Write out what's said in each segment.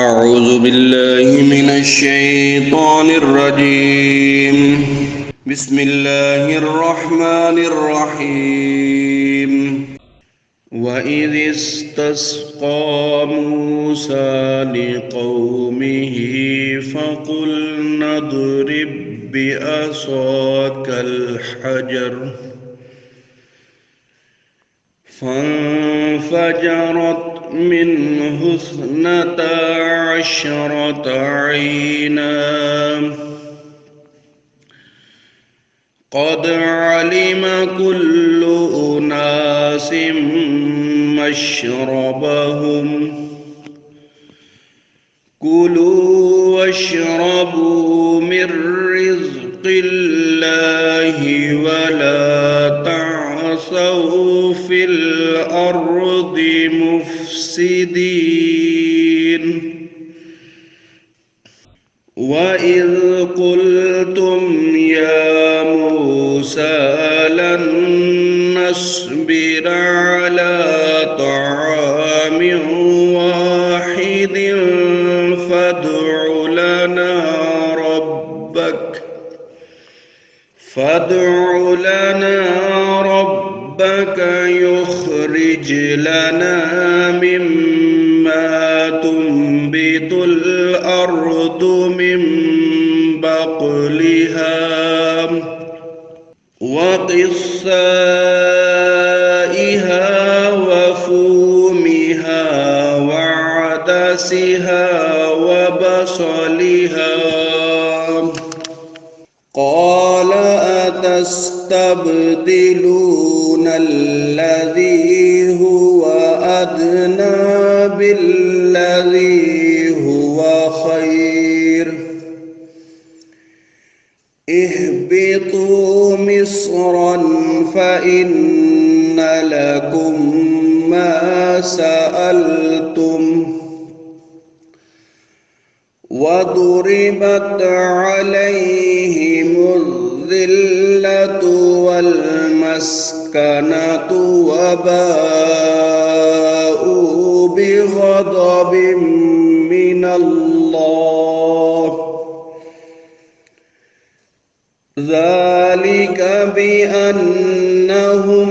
أعوذ بالله من الشيطان الرجيم. بسم الله الرحمن الرحيم. وإذ استسقى موسى لقومه فقلنا اضرب بعصاك الحجر فانفجرت منه 12 عينا قد علم كل أناس مشربهم كلوا واشربوا من رزق الله ولا تعثوا في الأرض مفسدين. وإذ قلتم يا موسى لن نصبر على طعام واحد فادع لنا ربك يخرج لنا مما تنبت الأرض من بقلها وقثائها وفومها وعدسها وبصلها. قال أتستبدلون الذي هو أدنى بالذي هو خير اهبطوا مصرا فإن لكم ما سألتم وضربت عليهم الذلة والمسكنة وباءوا بغضب من الله ذلك بأنهم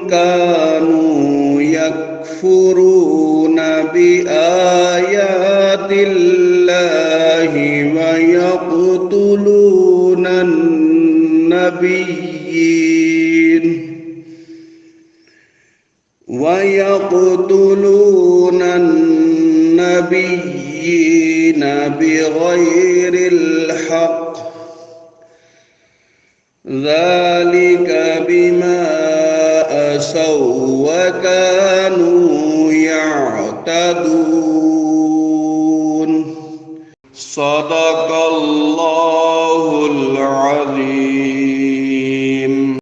كانوا يكفرون بآيات الله ويقتلون النبيين بغير الحق ذلك بما عصوا وكانوا يعتدون. صدق الله العظيم.